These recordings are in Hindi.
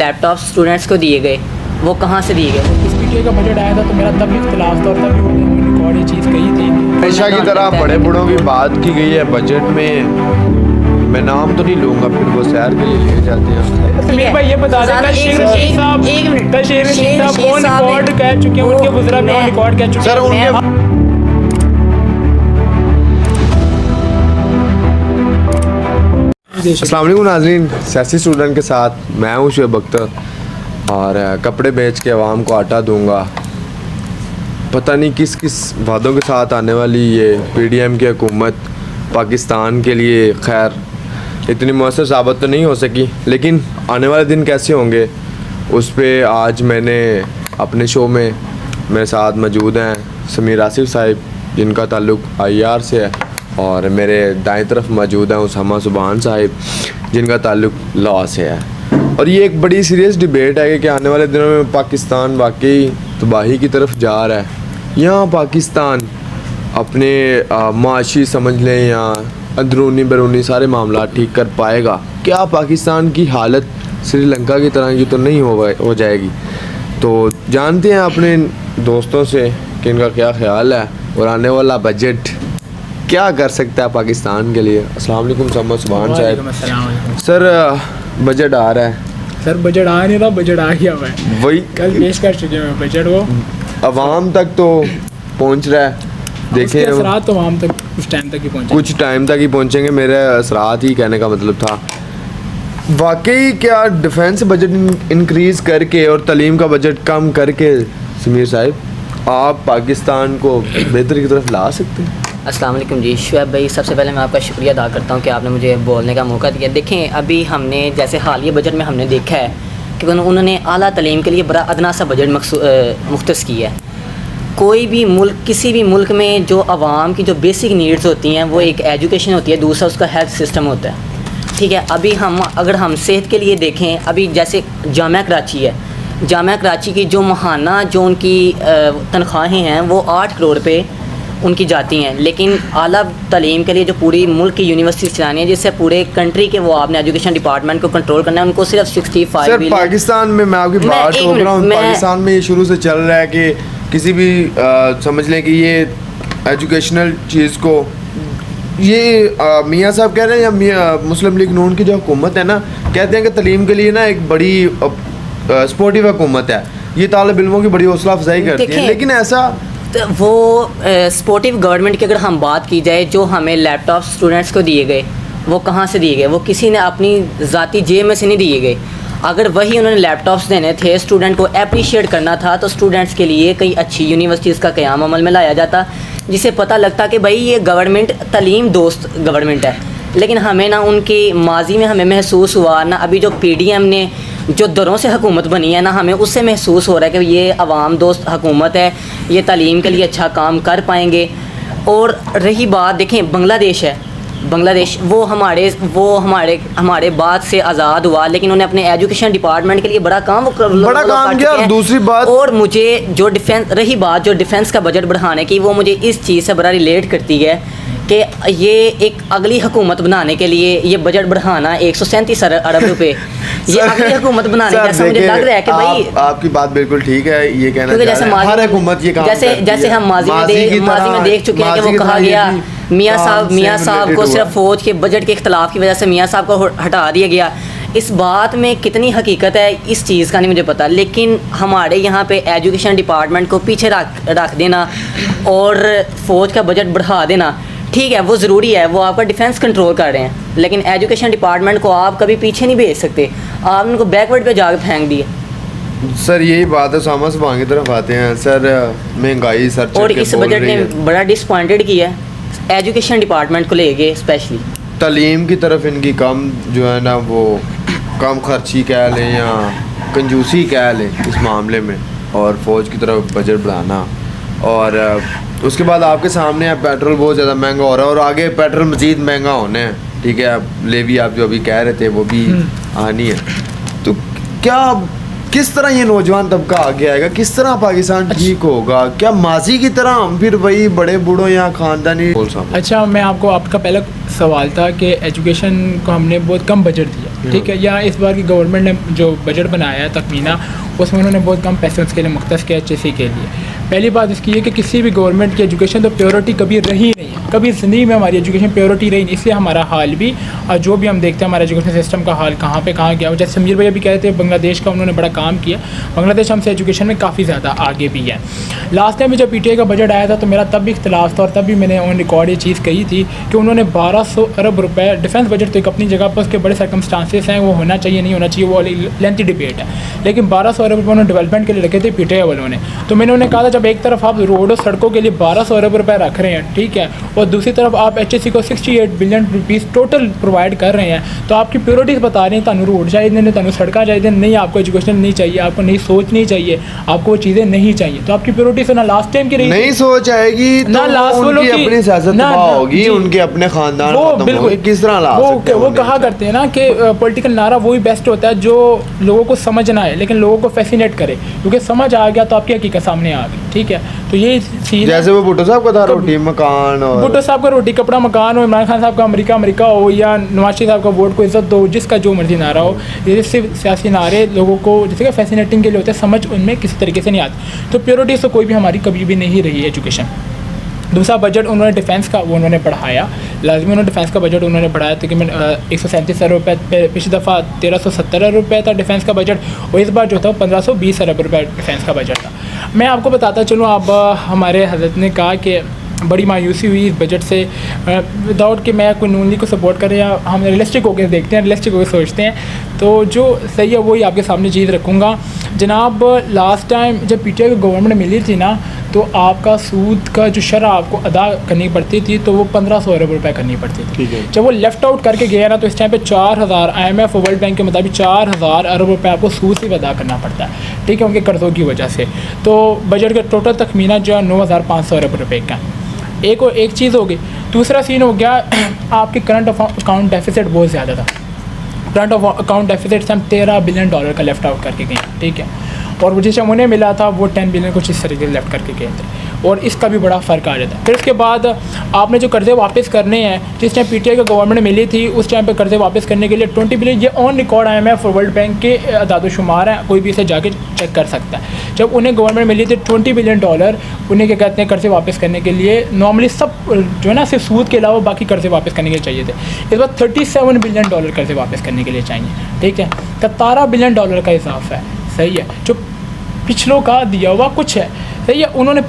लैपटॉप स्टूडेंट्स को दिए गए, वो कहाँ से दिए गए? इस पीटीआई का बजट आया था तो मेरा तब इख्तिलाफ था और तभी उन्होंने रिकॉर्ड ये चीज़ कही थी। हमेशा की तरह बड़े बूढ़ों की बात की गई है बजट में। मैं नाम तो नहीं लूँगा, फिर वो सैर के लिए ले जाते हैं। समीर भाई ये बता दें कल शेर रशीद साहब कौन रिकॉर्ड कह चुके हैं, उनके गुजरा कौन रिकॉर्ड कह चुके हैं? सर उनके अस्सलाम वालेकुम नाज़रीन, सियासी स्टूडेंट के साथ मैं हूँ शुएब अख्तर और कपड़े बेच के आवाम को आटा दूंगा। पता नहीं किस किस वादों के साथ आने वाली ये पीडीएम की हुकूमत पाकिस्तान के लिए। खैर इतनी मौसर साबित तो नहीं हो सकी, लेकिन आने वाले दिन कैसे होंगे उस पर आज मैंने अपने शो में मेरे साथ मौजूद हैं समीर आसिफ साहिब जिनका ताल्लुक़ IR से है, और मेरे दाएं तरफ मौजूद हैं उसामा सुबहान साहिब जिनका ताल्लुक़ लॉ से है। और ये एक बड़ी सीरियस डिबेट है कि आने वाले दिनों में पाकिस्तान वाकई तबाही की तरफ जा रहा है। यहाँ पाकिस्तान अपने माशी समझ लें या अंदरूनी बैरूनी सारे मामला ठीक कर पाएगा क्या? पाकिस्तान की हालत श्रीलंका की तरह की तो नहीं हो जाएगी। तो जानते हैं अपने दोस्तों से कि इनका क्या ख्याल है और आने वाला बजट क्या कर सकता है पाकिस्तान के लिए। अस्सलाम वालेकुम उसामा सुबहान साहब। सर बजट आ रहा है। सर बजट आ नहीं रहा, बजट आ गया हुआ है, वही कल पेश कर चुके हैं बजट। वो अवाम तक तो पहुंच रहा है, देखें असरात तो आम तक कुछ टाइम तक ही पहुँचे, कुछ टाइम तक ही पहुंचेंगे। मेरे असरात ही कहने का मतलब था। वाकई क्या डिफेंस बजट इंक्रीज़ करके और तालीम का बजट कम करके समीर साहिब आप पाकिस्तान को बेहतरी की तरफ ला सकते हैं? अस्सलाम वालेकुम जी शुएब भाई, सबसे पहले मैं आपका शुक्रिया अदा करता हूँ कि आपने मुझे बोलने का मौका दिया। देखें अभी हमने जैसे हालिया बजट में हमने देखा है कि उन्होंने आला तालीम के लिए बड़ा अदना सा बजट मुख्तस किया है। कोई भी मुल्क, किसी भी मुल्क में जो आवाम की जो बेसिक नीड्स होती हैं वो एक एजुकेशन होती है, दूसरा उसका हेल्थ सिस्टम होता है। ठीक है, अभी अगर हम सेहत के लिए देखें, अभी जैसे जामिया कराची है, जामिया कराची की जो महाना जो उनकी तनख्वाहें हैं वो 8 करोड़ पे उनकी जाती हैं, लेकिन आला तालीम के लिए जो पूरी मुल्क की यूनिवर्सिटी चलानी है जिससे पूरे कंट्री के वो आपने एजुकेशन डिपार्टमेंट को कंट्रोल करना है, उनको सिर्फ 65 सर पाकिस्तान में मैं आपकी बात रोक रहा हूँ। पाकिस्तान में ये शुरू से चल रहा है कि किसी भी समझ लें कि ये एजुकेशनल चीज़ को ये मियाँ साहब कह रहे हैं या मुस्लिम लीग नून की जो हुकूमत है ना, कहते हैं कि तालीम के लिए ना एक बड़ी सपोर्टिव हुकूमत है, ये तालिब इल्मों की बड़ी हौसला अफजाई करती है। लेकिन ऐसा तो वो सपोर्टिव गवर्नमेंट की अगर हम बात की जाए, जो हमें लैपटॉप स्टूडेंट्स को दिए गए वो कहाँ से दिए गए? वो किसी ने अपनी ज़ाती जेब में से नहीं दिए गए। अगर वही उन्होंने लैपटॉप्स देने थे, स्टूडेंट को अप्रिशिएट करना था, तो स्टूडेंट्स के लिए कई अच्छी यूनिवर्सिटीज़ का क़याम अमल में लाया जाता जिससे पता लगता कि भाई ये गवर्नमेंट तालीम दोस्त गवर्नमेंट है। लेकिन हमें ना उनकी माजी में हमें महसूस हुआ, ना अभी जो पीडीएम ने जो दरों से हुकूमत बनी है ना हमें उससे महसूस हो रहा है कि ये आवाम दोस्त हुकूमत है, ये तालीम के लिए अच्छा काम कर पाएंगे। और रही बात देखें बांग्लादेश है, बांग्लादेश वो हमारे बाद से आज़ाद हुआ, लेकिन उन्हें अपने एजुकेशन डिपार्टमेंट के लिए बड़ा काम किया। और दूसरी बात, और मुझे जो डिफेंस का बजट बढ़ाने की, वो मुझे इस चीज़ से बड़ा रिलेट करती है कि ये एक अगली हुकूमत बनाने के लिए ये बजट बढ़ाना 137 अरब रुपए, ये अगली हुकूमत बनाने जैसा मुझे लग रहा है कि भाई आपकी बात बिल्कुल ठीक है। ये कहना हर हुकूमत ये काम जैसे हम माजी में देख चुके हैं कि वो कहा गया मियाँ साहब को सिर्फ फौज के बजट के इख्तलाफ की वजह से मियाँ साहब को हटा दिया गया। इस बात में कितनी हकीकत है इस चीज़ का नहीं मुझे पता, लेकिन हमारे यहाँ पे एजुकेशन डिपार्टमेंट को पीछे रख देना और फ़ौज का बजट बढ़ा देना, ठीक है वो ज़रूरी है, वो आपका डिफेंस कंट्रोल कर रहे हैं, लेकिन एजुकेशन डिपार्टमेंट को आप कभी पीछे नहीं भेज सकते, आप उनको बैकवर्ड पे जाकर फेंक दिए। सर यही बात है, सामा सुबहान की तरफ आते हैं। सर महंगाई सर और इस बजट ने बड़ा डिसपॉइंटेड किया है एजुकेशन डिपार्टमेंट को लेके, स्पेशली तालीम की तरफ इनकी कम जो है ना वो कम खर्ची कह लें या कंजूसी कह लें इस मामले में, और फ़ौज की तरफ बजट बढ़ाना। और उसके बाद आपके सामने है पेट्रोल बहुत ज़्यादा महंगा हो रहा है और आगे पेट्रोल मज़ीद महंगा होने है। ठीक है, लेवी आप जो अभी कह रहे थे वो भी आनी है। तो क्या किस तरह ये नौजवान तबका आगे आएगा, किस तरह पाकिस्तान ठीक होगा? क्या माजी की तरह हम फिर वही बड़े बूढ़ों या ख़ानदानी? अच्छा मैं आपको आपका पहला सवाल था कि एजुकेशन को हमने बहुत कम बजट दिया, ठीक है, या इस बार की गवर्नमेंट ने जो बजट बनाया है तखमीना, उसमें उन्होंने बहुत कम पैसे उसके लिए मुख्तस किया HSC के लिए। पहली बात इसकी है कि किसी भी गवर्नमेंट की एजुकेशन तो प्योरिटी कभी रही नहीं है, कभी ज़िंदगी में हमारी एजुकेशन प्योरिटी रही नहीं, इसलिए हमारा हाल भी और जो भी हम देखते हैं हमारे एजुकेशन सिस्टम का हाल कहाँ पे कहाँ गया। जैसे समीर भैया भी कह रहे थे बांग्लादेश का उन्होंने बड़ा काम किया, बांग्लादेश हमसे एजुकेशन में काफ़ी ज़्यादा आगे भी है। लास्ट टाइम जब PTI का बजट आया था तो मेरा तब भी इख्तलाफ था और तब भी मैंने ऑन रिकॉर्ड ये चीज़ कही थी कि उन्होंने 1200 अरब रुपए, डिफेंस बजट तो एक अपनी जगह पर उसके बड़े सर्कमस्टांसेस हैं, वो होना चाहिए नहीं होना चाहिए, वो लेंथी डिबेट है, लेकिन 1200 अरब रुपये उन्होंने डेवलपमेंट के लिए रखे थे PTI वालों ने। तो मैंने उन्हें कहा था जब एक तरफ आप रोड और सड़कों के लिए 1200 अरब रुपये रख रहे हैं, ठीक है, और दूसरी तरफ आप HSC को 68 बिलियन रुपीज़ टोटल प्रोवाइड कर रहे हैं, तो आपकी प्योरिटीज़ बता रहे हैं तुहानू रोड चाहिए नहीं, तुहानू सड़कें चाहिए नहीं, आपको एजुकेशन नहीं चाहिए, आपको नई सोच नहीं चाहिए, आपको वो चीज़ें नहीं चाहिए, तो आपकी प्योरिटीज़ ना लास्ट टाइम की रही नहीं सोच आएगी तो ना लास्ट उनकी अपनी सियासत तबाह होगी, उनके अपने खानदान खत्म होंगे, किस तरह ला सकते हैं वो कहा करते हैं ना कि पॉलिटिकल नारा वही बेस्ट होता है जो लोगों को समझ ना आए लेकिन लोगों को फैसिनेट करे, क्योंकि समझ आ गया तो आपकी हकीकत सामने आ गई, ठीक है। तो ये चीज़ जैसे वो भुट्टो साहब का था, रोटी मकान, और भुट्टो साहब का रोटी कपड़ा मकान हो, इमरान खान साहब का अमेरिका हो, या नवाज शरीफ साहब का वोट को इज्जत दो, जिसका जो मर्जी नारा हो, ये सिर्फ सियासी नारे लोगों को जैसे कि फैसिनेटिंग के लिए होते हैं, समझ उनमें किसी तरीके से नहीं आती। तो प्योरिटी तो कोई भी हमारी कभी भी नहीं रही है एजुकेशन। दूसरा बजट उन्होंने डिफेंस का वो उन्होंने बढ़ाया, लाजमी उन्होंने डिफेंस का बजट उन्होंने बढ़ाया, तकरीबन 137 अरब रुपये, पिछली दफ़ा 1370 अरब रुपये था डिफेंस का बजट, और इस बार जो था 1520 अरब रुपये डिफेंस का बजट था। मैं आपको बताता चलूँ, अब हमारे हज़रत ने कहा कि बड़ी मायूसी हुई इस बजट से, विदाउट कि मैं कोई नून लीग को सपोर्ट करें, या हम रियलिस्टिक होकर देखते हैं, रियलिस्टिक होकर सोचते हैं, तो जो सही है वही आपके सामने चीज़ रखूँगा। जनाब लास्ट टाइम जब PTI को गवर्नमेंट मिली थी ना, तो आपका सूद का जो शरह आपको अदा करनी पड़ती थी तो वो 1500 अरब रुपये करनी पड़ती थी, जब वो लेफ़्ट आउट करके गया ना, तो इस टाइम पे 4000 IMF और वर्ल्ड बैंक के मुताबिक 4000 अरब रुपये आपको सूद से अदा करना पड़ता है, ठीक है, उनके कर्ज़ों की वजह से। तो बजट का टोटल तखमीना जो है 9500 अरब रुपये का एक चीज़ हो गई। दूसरा सीन हो गया आपके करंट अकाउंट डेफिसिट बहुत ज़्यादा था, करंट अकाउंट डेफिसिट से हम $13 बिलियन का लेफ़्ट आउट करके गए, ठीक है, और वो जिसे उन्हें मिला था वो 10 बिलियन कुछ इस तरीके से लेफ्ट करके गए थे, और इसका भी बड़ा फ़र्क आ जाता है। फिर उसके बाद आपने जो कर्ज़े वापस करने हैं, जिस टाइम PTI को गवर्नमेंट मिली थी उस टाइम पे कर्ज़े वापस करने के लिए 20 बिलियन, ये ऑन रिकॉर्ड IMF और वर्ल्ड बैंक के अदादोशुमार हैं, कोई भी इसे जाके चेक कर सकता है। जब उन्हें गवर्नमेंट मिली थी $20 बिलियन, उन्हें क्या कहते हैं कर्ज़े वापस करने के लिए, नॉर्मली सब जो है ना सिर्फ सूद के अलावा बाकी कर्ज़े वापस करने के लिए चाहिए थे, इस बार $37 बिलियन कर्ज़े वापस करने के लिए चाहिए, ठीक है, $17 बिलियन का इजाफा है, सही है, जो पिछलों का दिया हुआ कुछ है, सही है, उन्होंने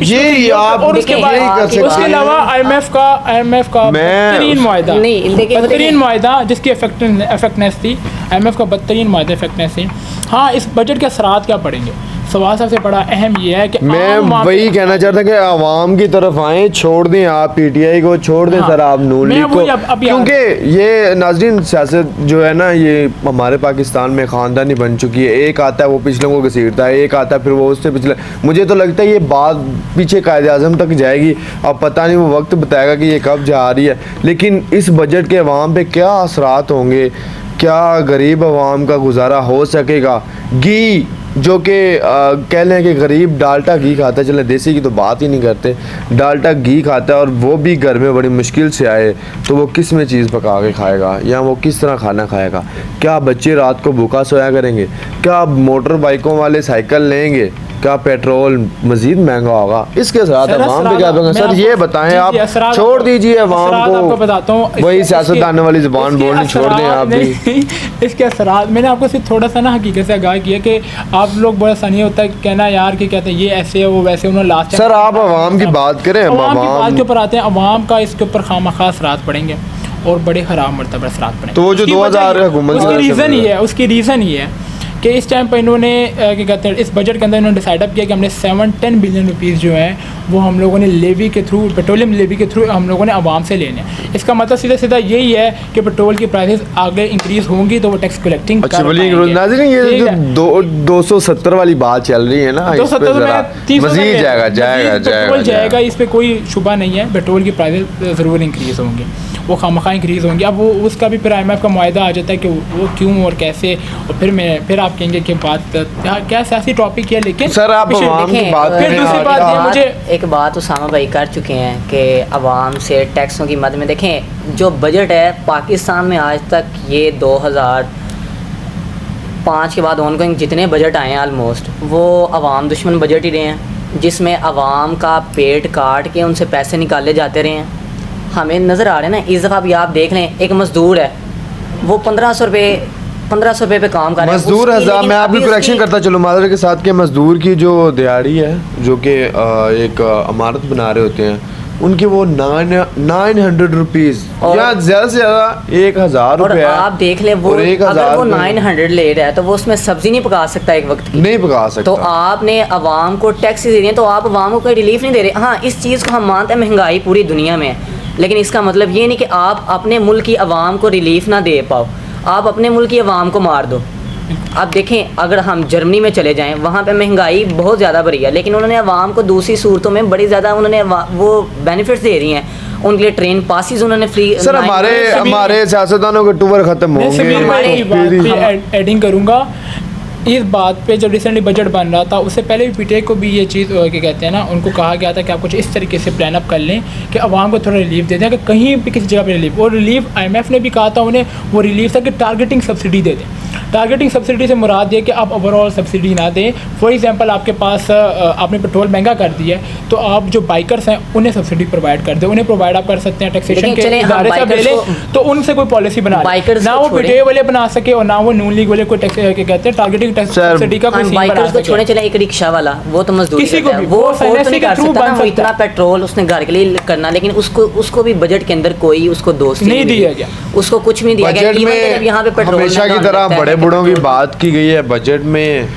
और उसके बाद उसके अलावा IMF का बदतरीन मुआहदा, बदतरीन मुआहदा जिसकी इफेक्टनेस थी, IMF का बदतरीन मुआहदा इफेक्टनेस थी। हाँ, इस बजट के असरात क्या पड़ेंगे, सवाल सबसे बड़ा अहम ये है कि मैं वही कहना चाहता कि आवाम की तरफ आएँ, छोड़ दें आप PTI को, छोड़ दें सर आप नून लीग को, क्योंकि ये नाज़रीन सियासत जो है ना ये हमारे पाकिस्तान में ख़ानदानी बन चुकी है, एक आता है वो पिछलों को घसीटता है, एक आता है फिर वो उससे पिछले, मुझे तो लगता है ये बात पीछे कायद-ए-आज़म तक जाएगी, अब पता नहीं वो वक्त बताएगा कि ये कब जा रही है, लेकिन इस बजट के अवाम पे क्या असरात होंगे, क्या गरीब अवाम का गुजारा हो सकेगा। घी जो कि कह लें कि गरीब डाल्टा घी खाता है, चलें देसी की तो बात ही नहीं करते, डाल्टा घी खाता है और वो भी घर में बड़ी मुश्किल से आए तो वो किस में चीज़ पका के खाएगा, या वो किस तरह खाना खाएगा, क्या बच्चे रात को भूखा सोया करेंगे, क्या मोटर बाइकों वाले साइकिल लेंगे, क्या पेट्रोल मज़ीद महंगा होगा, इसके असरात अवाम पे क्या होगा सर, ये बताएं आप, छोड़ दीजिए अवाम को, बताता हूँ वही सियासतदान वाली ज़बान बोलनी छोड़ दें आप भी। इसके असरात मैंने आपको सिर्फ थोड़ा सा ना हकीकत से आगाह किया कि आप लोग बड़ा आसानी होता है कहना यार कि कहते हैं ये ऐसे है वो वैसे, उन्होंने लास्ट सर आप अवाम की बात करें, अवाम की बात के ऊपर आते हैं, अवाम का इसके ऊपर खामखा असरात पड़ेंगे और बड़े ख़राब मरतबा असरात पड़ेंगे। तो वो जो 2000 का हुकूमत, उसकी रीज़न ही है कि इस टाइम पर इन्होंने क्या कहते हैं इस बजट के अंदर इन्होंने डिसाइड अप किया कि हमने 7-10 बिलियन रुपीज़ जो हैं वो हम लोगों ने लेवी के थ्रू, पेट्रोलियम लेवी के थ्रू हम लोगों ने आवाम से लेने हैं। इसका मतलब सीधा सीधा यही है कि पेट्रोल की प्राइसेस आगे इंक्रीज़ होंगी तो वो टैक्स कलेक्टिंग अच्छा ये जो 270 वाली बात चल रही है ना, 270 मज़ीद जाएगा, इस पर कोई शुबा नहीं है, पेट्रोल की प्राइसेस ज़रूर इंक्रीज़ होंगी। वो खामखा इंक्रीज़ होंगी। अब वो उसका भी फिर IMF का मुआहदा आ जाता है कि वो क्यों और कैसे, और फिर आप कहेंगे कि बात क्या सियासी टॉपिक है, लेकिन सर आप आवाम की बात फिर करें, दूसरी बात ये मुझे एक बात उसामा भाई कर चुके हैं कि आवाम से टैक्सों की मद में देखें, जो बजट है पाकिस्तान में आज तक ये 2005 के बाद ऑनगोइंग जितने बजट आए हैं ऑलमोस्ट वो आवाम दुश्मन बजट ही रहे हैं, जिसमें आवाम का पेट काट के उनसे पैसे निकाले जाते रहे हैं। हमें नज़र आ रहा है ना, इस दफ़ा भी आप देख लें, एक मज़दूर है वो 1500 रुपये पे काम कर रहा है। मजदूर उसकी हज़ार, लेकिन मैं आपकी अभी करेक्शन उसकी- करता चलो माजरे के साथ कि मजदूर की जो दिहाड़ी है जो कि एक इमारत बना रहे होते हैं, उनकी वो 900 रुपीज़ और- या ज़्यादा से ज़्यादा 1000 और रुपये है। आप देख लें वो और 1000 अगर वो रुपये 900 ले रहा है तो वो उसमें सब्जी नहीं पका सकता एक वक्त की। नहीं पका तो सकता। आपने आवाम को टैक्स दे रहे हैं तो आप आवाम को कोई रिलीफ नहीं दे रहे। हाँ, इस चीज़ को हम मानते हैं महंगाई पूरी दुनिया में है, लेकिन इसका मतलब ये नहीं कि आप अपने मुल्क की आवाम को रिलीफ ना दे पाओ, आप अपने मुल्क की आवाम को मार दो। अब देखें, अगर हम जर्मनी में चले जाएं, वहाँ पे महंगाई बहुत ज़्यादा बढ़ी है, लेकिन उन्होंने आवाम को दूसरी सूरतों में बड़ी ज़्यादा उन्होंने वो बेनिफिट्स दे रही हैं, उनके लिए ट्रेन पासिस उन्होंने फ्री। सर हमारे सियासतदानों के टूर खत्म मैं होंगे समीर भाई की तो बात फिर ही- पे एडिंग करूँगा इस बात पे। जब रिसेंटली बजट बन रहा था उससे पहले भी PTI को भी ये चीज़ क्या कहते हैं ना, उनको कहा गया था कि आप कुछ इस तरीके से प्लान अप कर लें कि आवाम को थोड़ा रिलीफ दे दें, कि कहीं भी किसी जगह पे रिलीफ। और रिलीफ IMF ने भी कहा था उन्हें, वो रिलीफ था कि टारगेटिंग सब्सिडी दे दें। टारगेटिंग सब्सिडी से मुराद ये कि आप ओवरऑल सब्सिडी ना दें। फॉर एग्जांपल आपके पास आपने पेट्रोल महंगा कर दिया है तो आप जो बाइकर्स हैं उन्हें सब्सिडी प्रोवाइड कर दें, उन्हें प्रोवाइड आप कर सकते हैं टैक्सेशन लेकिन के चलें, हम इदारे से bikers ले को- तो उनसे कोई पॉलिसी बना Bikers ना को वो छोड़ें। PTI वाले बना सके और ना वो नून लीग वाले कोई टैक्स क्या कहते हैं टारगेटिंग टैक्स सर, सब्सिडी का कोई हम सीन बना बाइकर्स को सके। छोड़ने चले, एक रिक्शा वाला वो तो मजदूरी किसी को करता है, भी, वो वो afford तो finance नहीं के कर through सकता ना, बन वो सकता इतना पेट्रोल उसने घर के लिए करना, लेकिन उसको भी बजट के अंदर कोई उसको दोस्त नहीं दिया गया। उसको कुछ भी नहीं दिया गया। बजट Even कि जब यहाँ पे में पेट्रोल हमेशा की महंगा तरह होता है, बड़े बूढ़ों की पेट्रोल- बात की गई है। बजट में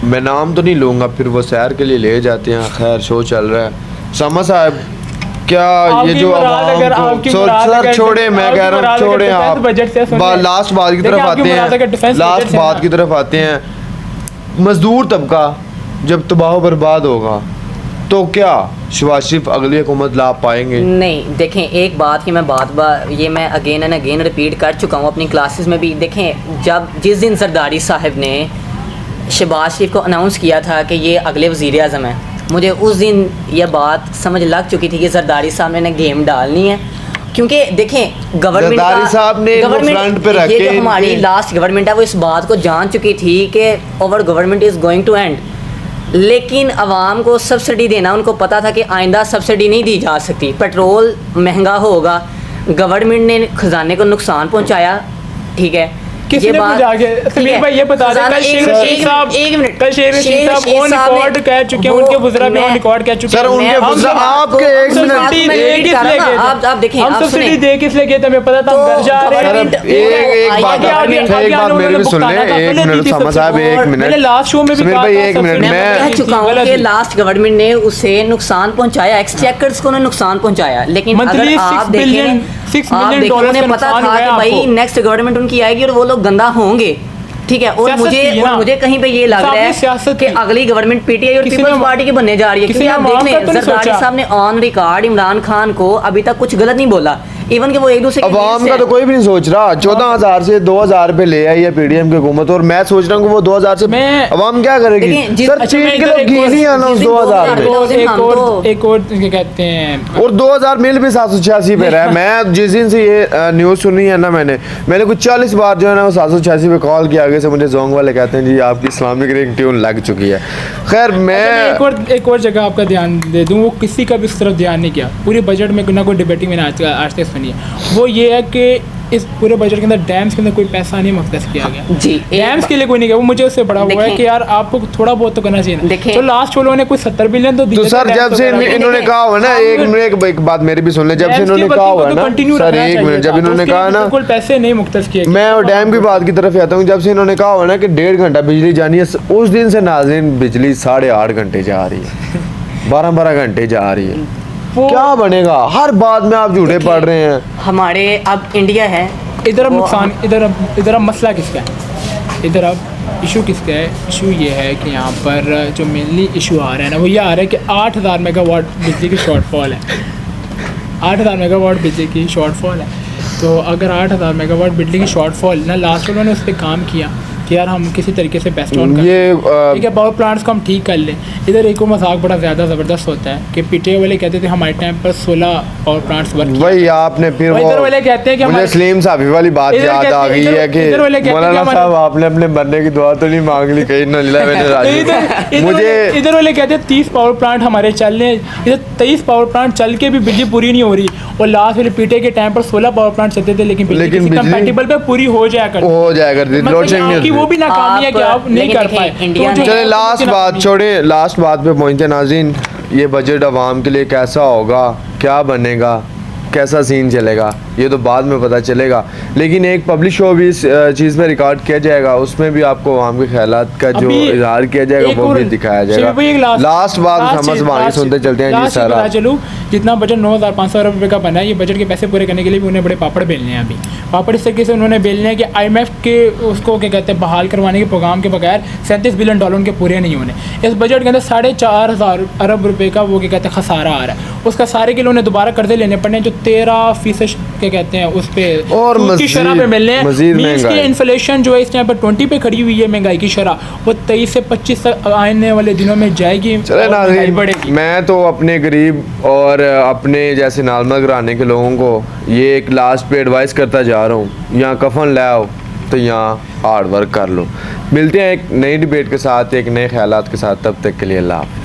मैं नाम तो नहीं लूँगा, फिर वो सैर के लिए ले जाते हैं। खैर शो चल रहा है। समा साहब क्या ये आपकी जो मुराद आवाम अगर- को आपकी सर मुराद सर अगर- छोड़े, मैं आपकी कह रहा हूँ मुराद अगर छोड़े defense आप budget से सुनिए। लास्ट बात की देखिए, तरफ आपकी आते मुराद अगर defense हैं। budget लास्ट से बात ना- की तरफ आते हैं। मजदूर तबका जब तबाह बर्बाद होगा तो क्या शहबाज शरीफ अगली हुकूमत ला पाएंगे? नहीं, देखें एक बात की मैं ये मैं अगेन एंड अगेन रिपीट कर चुका हूँ अपनी क्लासेस में भी। देखें, जिस दिन सरदारी साहब ने शहबाज शरीफ को अनाउंस किया था कि ये अगले वज़ीर आज़म हैं, मुझे उस दिन यह बात समझ लग चुकी थी कि सरदारी साहब ने गेम डालनी है। क्योंकि देखें गवर्नमेंट जरदारी साहब ने इनको फ्रंट पे रख ये के जो हमारी इनके- लास्ट गवर्नमेंट है वो इस बात को जान चुकी थी कि our government is going to end, लेकिन आवाम को सब्सिडी देना उनको पता था कि आइंदा सब्सिडी नहीं दी जा सकती। पेट्रोल महंगा होगा, गवर्नमेंट ने खजाने को नुकसान पहुंचाया, ठीक है। किसने पूछा आगे? समीर भाई ये बता दें, कल शेर रशीद साहब कल शेर रशीद साहब ऑन रिकॉर्ड कह चुके हैं, उनके बुज़रा भी ऑन रिकॉर्ड कह चुके हैं। सर, उनके हम बुज़रा सब- आपके हम एक मिनट- सब्सिडी दे किस लिए गए थे? आप देखें, हम आप सब्सिडी सुनें। दे किस लिए गए थे हमें पता था, हम घर जा रहे सर, हैं। एक बात मेरी भी सुन लें। एक मिनट समा साहब, एक मिनट। मैंने लास्ट शो में भी समीर कहा भाई, था एक मिनट, सब्सिडी मैं कह गलत चुका हूँ थी। कि लास्ट गवर्नमेंट ने उसे नुकसान पहुंचाया, एक्सचेकर्स को उन्हें नुकसान पहुंचाया, लेकिन Monthly अगर आप 6 billion देखें, 6 आप million देखें, dollars उन्हें का पता नुकसान था हुआ है कि भाई आपको। नेक्स्ट गवर्नमेंट उनकी आएगी और वो लोग गंदा होंगे, ठीक है। और सियासत मुझे की है ना। कहीं पे ये लग रहा साहब, ये है सियासत कि की। अगली गवर्नमेंट PTI और किसी पीपल्स ने- पार्टी की बनने जा रही है। किसी क्योंकि ने आप माफ देख का लें, तो नहीं जरदारी सोचा। साहब ने ऑन रिकॉर्ड इमरान खान को अभी तक कुछ गलत नहीं बोला, इवन कि वो एक दूसरे के अवाम against का तो है। कोई भी नहीं सोच रहा। 14,000 से 2,000 रुपए ले आई है PDM की हुकूमत, और मैं सोच रहा हूँ कि वो 2,000 से मैं- अवाम क्या करेगी? देखिए, सर अच्छा, चीट मैं के इधर लोग एक घी और- नहीं आना उस जिस दिन 2,000 2000 में। उस दिन हम तो- एक और क्या कहते हैं, और 2,000 मिल भी 786 पे रहा है। मैं जिस दिन से ये न्यूज़ सुनी है ना, मैंने कुछ 40 बार जो है ना वो 786 पे कॉल किया। आगे से मुझे जोंग वाले कहते हैं जी आपकी इस्लामिक रिंग ट्यून लग चुकी है। खैर अच्छा, मैं एक और जगह आपका ध्यान दे दूं, वो किसी का भी इस तरफ ध्यान नहीं किया। पूरे बजट में ना कोई डिबेटिंग मैंने आज तक सुनी है। वो ये है कि इस पूरे बजट के अंदर डैम्स के अंदर कोई पैसा नहीं मुख्तस किया गया। जी, डैम्स के लिए कोई नहीं किया। वो मुझे उससे बड़ा हुआ है देखें- कि यार आपको थोड़ा बहुत तो करना चाहिए ना। देखें- तो लास्ट वो लोगों ने कोई 70 बिलियन तो दिए तो थे सर डैम्स जब से वगैरह के। इन्होंने कहा हुआ ना, एक बात मेरी भी सुन ले। जब से डैम्स इन्होंने के कहा बत्ती हुआ को है तो ना कंटिन्यू सर, रखना एक चाहिए मिनट, था। जब इन्होंने उसके कहा लिए ना, बिल्कुल पैसे नहीं मुख्तस किए गए। मैं और डैम की बात की तरफ आता हूँ। जब से इन्होंने कहा हुआ ना कि 1.5 घंटा बिजली जानी है, उस दिन से नाज़रीन बिजली 8.5 घंटे जा रही है, 12 घंटे जा रही है। वो- क्या बनेगा? हर बात में आप झूठे पड़ रहे हैं। हमारे अब इंडिया है, इधर अब वो- नुकसान, इधर अब मसला किसका है? इधर अब इशू किसका है? इशू ये है कि यहाँ पर जो मेनली इशू आ रहा है ना, वो ये आ रहा है कि 8,000 मेगावाट बिजली की शॉर्टफॉल है। 8,000 मेगावाट बिजली की शॉर्टफॉल है। तो अगर 8,000 मेगावाट बिजली की शॉर्टफॉल ना लास्ट उन्होंने उस पर काम किया कि यार हम किसी तरीके से बेस्ट ऑन कर ये ठीक है, पावर प्लांट्स को हम ठीक कर लें। इधर एक और मजाक बड़ा ज़्यादा ज़बरदस्त होता है कि पीटीआई वाले कहते थे हमारे टाइम पर 16 पावर प्लांट्स वर्क किए। वही आपने फिर और वो इधर वाले कहते हैं कि मुझे हमारे सलीम साहबी वाली बात इधर याद कहते आ हैं- गई इधर- है कि इधर वाले कहते हैं कि मौलाना हमारे- साहब आपने अपने मरने की दुआ तो नहीं मांग ली कहीं न लिला मैंने राजी मुझे इधर वाले कहते हैं 30 पावर प्लांट हमारे चल रहे हैं, इधर 23 पावर प्लांट चल के भी बिजली पूरी नहीं हो रही। और लास्ट वाले पीटीआई के टाइम पर 16 पावर प्लांट चलते थे लेकिन बिजली लेकिन किसी बिजली- कंपैटिबल पे पूरी हो जाया करती हो जाएगा मतलब लोड कि शेडिंग आपकी नहीं वो भी होती। नाकामी है कि आप नहीं लेकिन कर देखिए, पाए। इंडिया तो जो में- चले है, लास्ट उसकी बात नाकामी। छोड़े, लास्ट बात पे पहुंचे नाज़रीन। ये बजट आवाम के लिए कैसा होगा, क्या बनेगा, कैसा सीन चलेगा, ये तो बाद में पता चलेगा। लेकिन एक पब्लिक शो भी इस चीज़ पे रिकॉर्ड किया जाएगा, उसमें भी आपको आवाम के ख्यालात का जो अभी इजहार किया जाएगा एक वो और- भी दिखाया शिव भाई, एक जाएगा। लास्ट बात हम जबानी सुनते चलते हैं जी लास्ट सारा। बता चलूँ, जितना बजट 9,500 अरब रुपये का बना है, ये बजट के पैसे पूरे करने के लिए भी उन्हें बड़े पापड़ बेलने हैं। अभी पापड़ इस तरीके से उन्होंने बेलने हैं कि IMF के उसको क्या कहते हैं बहाल करवाने के प्रोग्राम के बगैर $37 बिलियन उनके पूरे नहीं होने। इस बजट के अंदर 4,500 अरब रुपये का वो क्या कहते हैं खसारा आ रहा है। उसका सारे के लिए उन्हें दोबारा कर्जे लेने पड़ने जो 13% क्या कहते हैं उस पे और सूद की शरह पे मिलने हैं। मज़ीद Means महंगाई। कि इन्फ्लेशन जो है इस टाइम पर 20 पे खड़ी हुई है, महंगाई की शरह वो 23 से 25 तक आने वाले दिनों में जाएगी। चले और महंगाई नाज़रीन, बढ़ेगी। मैं तो अपने गरीब और अपने जैसे नालमा घराने के लोगों को ये एक लास्ट पे एडवाइस करता जा रहा हूँ, यहाँ कफन लाओ तो यहाँ हार्ड वर्क कर लो। मिलते हैं एक नई डिबेट के साथ, एक नए ख्यालात के साथ, तब तक के लिए अल्लाह हाफ़िज़।